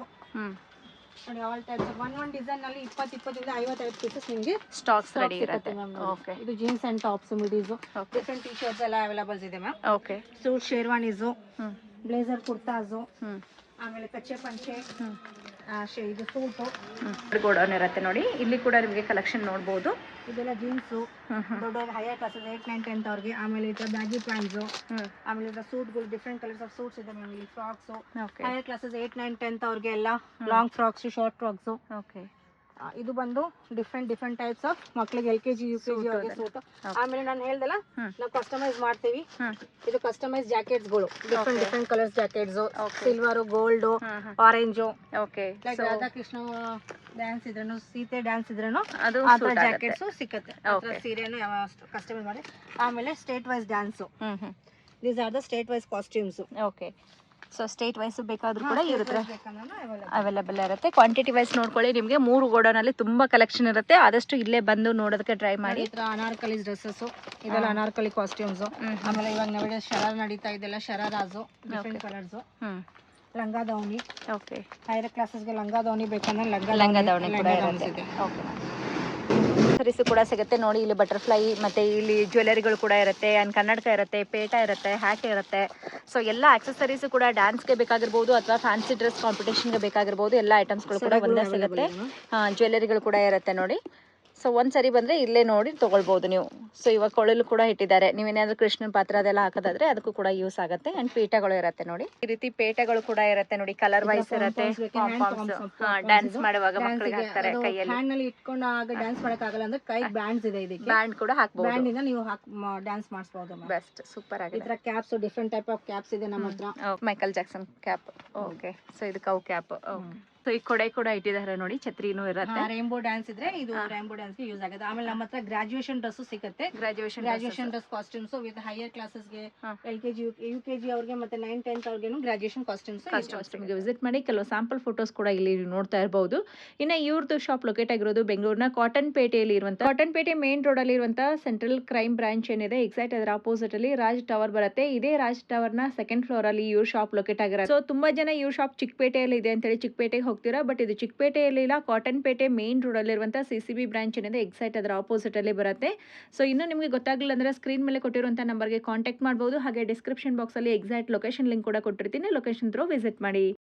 ನೋಡಿ ಆಲ್ ಟೈಪ್ಸ್ ಒಂದ್ ಡಿಸೈನ್ ನಲ್ಲಿ 20 ಇಂದ 55 ಪೀಸಸ್ ನಿಮಗೆ ಸ್ಟಾಕ್ಸ್ ರೆಡಿ ಇರುತ್ತೆ. ಓಕೆ. ಇದು jeans and tops midis different T shirts ಎಲ್ಲ ಅವೈಲೇಬಲ್ಸ್ ಇದೆ ma'am. Okay. Suit sherwanis, blazer kurtas, ಆಮೇಲೆ ಕಚ್ಚೆ ಪಂಚೆ, ಇದು ಸೂಟು ಗೋಡೌನ್ ಇರುತ್ತೆ ನೋಡಿ. ಇಲ್ಲಿ ಕೂಡ ನಿಮಗೆ ಕಲೆಕ್ಷನ್ ನೋಡ್ಬೋದು. ಇದೆಲ್ಲ ಜೀನ್ಸು ದೊಡ್ಡ ಹೈಯರ್ ಕ್ಲಾಸಸ್ 8, 9, 10th ಅವ್ರಿಗೆ. ಆಮೇಲೆ ಇದು ಬ್ಯಾಗಿ ಪ್ಯಾಂಟ್ಸು, ಆಮೇಲೆ ಇದು ಸೂಟ್ಗಳು ಡಿಫ್ರೆಂಟ್ ಕಲರ್ಸ್ ಆಫ್ ಸೂಟ್ಸ್ ಇದೆ ಮ್ಯಾಮ್. ಇಲ್ಲಿ ಫ್ರಾಕ್ಸು ಹೈಯರ್ ಕ್ಲಾಸಸ್ 8, 9, 10th ಅವ್ರಿಗೆ ಎಲ್ಲ long frocks, short frocks. Okay. ಇದು ಬಂದು ಡಿಫ್ರೆಂಟ್ ಟೈಪ್ಸ್ ಆಫ್ ಮಕ್ಳಿಗೆ LKG UKG ಅವ್ರಿಗೆ ಸೂಟ್. ಆಮೇಲೆ ನಾನು ಹೇಳ್ದಲ್ಲ ನಾವು ಕಸ್ಟಮೈಸ್ ಮಾಡ್ತೀವಿ. ಇದು ಕಸ್ಟಮೈಸ್ ಜಾಕೆಟ್ಸ್ಗಳು different colours jackets, silver, gold, orange. Okay. Like Radhakrishna dance ಇದ್ರೇನು, ಸೀತೆ ಡ್ಯಾನ್ಸ್ ಇದ್ರೇನು ಅದು ಆ ಥರ ಜಾಕೆಟ್ಸು ಸಿಕ್ಕತ್ತೆ. ಸೀರೆನು ಕಸ್ಟಮೈಸ್ ಮಾಡಿ. ಆಮೇಲೆ state wise dance. These are the state wise costumes. Okay. So state wise ಬೇಕಾದ್ರೂ ಕೂಡ ಇರುತ್ತೆ, ಅವೈಲೇಬಲ್ ಇರುತ್ತೆ. ಕ್ವಾಂಟಿಟಿ ವೈಸ್ ನೋಡ್ಕೊಳ್ಳಿ. ನಿಮಗೆ 3 ಗೋಡೌನಲ್ಲಿ ತುಂಬಾ ಕಲೆಕ್ಷನ್ ಇರುತ್ತೆ. ಆದಷ್ಟು ಇಲ್ಲೇ ಬಂದು ನೋಡೋದಕ್ಕೆ ಟ್ರೈ ಮಾಡಿ. ಅನಾರ್ಕಲಿ ಡ್ರೆಸ್ಸಸ್ ಇದೆಲ್ಲ ಅನಾರ್ಕಲಿ ಕಾಸ್ಟ್ಯೂಮ್ಸ್. ಆಮೇಲೆ ಇವಾಗ ನಡುವೆ ಶರಾರ ನಡೀತಾ ಇದೆಲ್ಲ ಶರಾರಾಜು ಡಿಫ್ರೆಂಟ್ ಕಲರ್ಸ್. ಲಂಗ ದಾವಣಿ. ಓಕೆ. ಹೈಯರ್ ಕ್ಲಾಸಸ್ಗೆ ಲಂಗ ದಾವಣಿ ಬೇಕಂದ್ರೆ ಲಂಗ ದಾವಣಿ ಕೂಡ ಇರುತ್ತೆ. ಓಕೆ. ಸರೀಸು ಕೂಡ ಸಿಗುತ್ತೆ ನೋಡಿ. ಇಲ್ಲಿ ಬಟರ್ಫ್ಲೈ ಮತ್ತೆ ಇಲ್ಲಿ ಜ್ಯುವೆಲರಿಗಳು ಕೂಡ ಇರುತ್ತೆ, ಆ್ಯಂಡ್ ಕನ್ನಡಕ ಇರುತ್ತೆ, ಪೇಟ ಇರುತ್ತೆ, ಹ್ಯಾಟ್ ಇರುತ್ತೆ. ಸೊ ಎಲ್ಲ ಆಕ್ಸೆಸರೀಸು ಕೂಡ ಡ್ಯಾನ್ಸ್ಗೆ ಬೇಕಾಗಿರ್ಬೋದು ಅಥವಾ ಫ್ಯಾನ್ಸಿ ಡ್ರೆಸ್ ಕಾಂಪಿಟೇಷನ್ಗೆ ಬೇಕಾಗಿರ್ಬೋದು, ಎಲ್ಲ ಐಟಮ್ಸ್ಗಳು ಕೂಡ ಒಂದೇ ಸಿಗುತ್ತೆ. ಜ್ಯುವೆಲರಿಗಳು ಕೂಡ ಇರುತ್ತೆ ನೋಡಿ. ಸೊ ಒಂದ್ಸರಿ ಬಂದರೆ ಇಲ್ಲೇ ನೋಡಿ ತೊಗೊಳ್ಬೋದು ನೀವು. ಸೊ ಇವಾಗ ಕೊಳಲು ಕೂಡ ಇಟ್ಟಿದ್ದಾರೆ. ನೀವೇನಾದ್ರೂ ಕೃಷ್ಣನ ಪಾತ್ರ ಅದೆಲ್ಲ ಹಾಕೋದಾದ್ರೆ ಅದಕ್ಕೂ ಕೂಡ ಯೂಸ್ ಆಗುತ್ತೆ. ಆ್ಯಂಡ್ ಪೀಠಗಳು ಇರುತ್ತೆ ನೋಡಿ. ಈ ರೀತಿ ಪೇಟಗಳು ಕೂಡ ಇರುತ್ತೆ ನೋಡಿ. ಕಲರ್ ವೈಸ್ ಇರುತ್ತೆ. ಡ್ಯಾನ್ಸ್ ಮಾಡುವಾಗ ಮಕ್ಕಳಿಗೆ ಹಾಕ್ತಾರೆ ಕೈಯಲ್ಲಿ. ಹ್ಯಾಂಡ್ ಇಟ್ಕೊಂಡು ಆಗ ಡ್ಯಾನ್ಸ್ ಮಾಡಕ್ಕಾಗಲ್ಲ ಅಂದ್ರೆ ಕೈ ಬ್ಯಾಂಡ್ಸ್ ಇದೆ. ಇದಕ್ಕೆ ಬ್ಯಾಂಡ್ ಕೂಡ ಹಾಕ್ಬೋದು. ಬ್ಯಾಂಡ್ ಇಂದ ನೀವು ಡ್ಯಾನ್ಸ್ ಮಾಡಿಸಬಹುದು. ಬೆಸ್ಟ್, ಸೂಪರ್ ಆಗಿದೆ. ಇದರ caps different type of caps ಇದೆ ನಮ್ಮ ಹತ್ರ. Michael Jackson cap. Okay. So ಇದು ಕೌ ಕ್ಯಾಪ್. ಸೊ ಈ ಕೊಡೆ ಕೂಡ ಇಟ್ಟಿದ್ದಾರೆ ನೋಡಿ. ಛತ್ರಿನೂ ಇರುತ್ತೆ. ರೇನ್ಬೋ ಡ್ಯಾನ್ಸ್ ಇದ್ರೆ ಇದು ರೇನ್ಬೋ ಡ್ಯಾನ್ಸ್ ಗೆ ಯೂಸ್ ಆಗುತ್ತೆ. ಆಮೇಲೆ ನಮ್ಮ ಹತ್ರ ಗ್ರಾಜುಯೇಷನ್ ಡ್ರೆಸ್ ಸಿಗುತ್ತೆ. Graduation dress costumes with higher classes ಗೆ, LKG UKG ಅವ್ರಿಗೆ ಮತ್ತೆ 9, 10th ಅವ್ರಿಗೂ ಗ್ರಾಜುಯೇಷನ್ ಕಾಸ್ಟ್ಯೂಮ್ಸ್ ವಿಸಿಟ್ ಮಾಡಿ. ಕೆಲವು ಸ್ಯಾಂಪಲ್ ಫೋಟೋಸ್ ಕೂಡ ಇಲ್ಲಿ ನೋಡ್ತಾ ಇರಬಹುದು. ಇನ್ನು ಇವ್ರದ್ದು ಶಾಪ್ ಲೊಕೇಟ್ ಆಗಿರೋದು ಬೆಂಗಳೂರಿನ ಕಾಟನ್ ಪೇಟೆಯಲ್ಲಿ ಇರುವಂತಹ, ಕಾಟನ್ ಪೇಟೆ ಮೇನ್ ರೋಡ್ ಅಲ್ಲಿ ಇರುವಂತಹ ಸೆಂಟ್ರಲ್ ಕ್ರೈಮ್ ಬ್ರಾಂಚ್ ಏನಿದೆ ಎಕ್ಸಾಕ್ಟ್ ಅದರ ಆಪೋಸಿಟ್ ಅಲ್ಲಿ ರಾಜ್ ಟವರ್ ಬರುತ್ತೆ. ಇದೇ ರಾಜ್ ಟವರ್ ನ 2nd ಫ್ಲೋರ್ ಅಲ್ಲಿ ಇವ್ರ ಶಾಪ್ ಲೊಕೇಟ್ ಆಗಿರುತ್ತೆ. ಸೊ ತುಂಬಾ ಜನ ಇವ್ರ ಶಾಪ್ ಚಿಕ್ಕಪೇಟೆಯಲ್ಲಿ ಇದೆ ಅಂತ ಹೇಳಿ ಚಿಕ್ಕಪೇಟೆಗೆ ಹೋಗ್ತೀರಾ, ಬಟ್ ಇದು ಚಿಕ್ಕಪೇಟೆಯಲ್ಲಿ ಇಲ್ಲ, ಕಾಟನ್ ಪೇಟೆ ಮೇನ್ ರೋಡ್ ಅಲ್ಲಿ ಇರುವಂತಹ CCB ಬ್ರಾಂಚ್ ಏನಿದೆ ಎಕ್ಸಾಕ್ಟ್ ಅದರ ಆಪೋಸಿಟ್ ಅಲ್ಲಿ ಬರುತ್ತೆ. ಸೊ ಇನ್ನು ನಿಮಗೆ ಗೊತ್ತಾಗಲಿಲ್ಲ ಅಂದ್ರೆ ಸ್ಕ್ರೀನ್ ಮೇಲೆ ಕೊಟ್ಟಿರುವಂತಹ ನಂಬರ್ಗೆ ಕಾಂಟ್ಯಾಕ್ಟ್ ಮಾಡಬಹುದು. ಹಾಗೆ ಡಿಸ್ಕ್ರಿಪ್ಷನ್ ಬಾಕ್ಸ್ ಅಲ್ಲಿ ಎಕ್ಸಾಕ್ಟ್ ಲೊಕೇಶನ್ ಲಿಂಕ್ ಕೂಡ ಕೊಟ್ಟಿರ್ತೀನಿ. ಲೊಕೇಶನ್ ಥ್ರೂ ವಿಸಿಟ್ ಮಾಡಿ.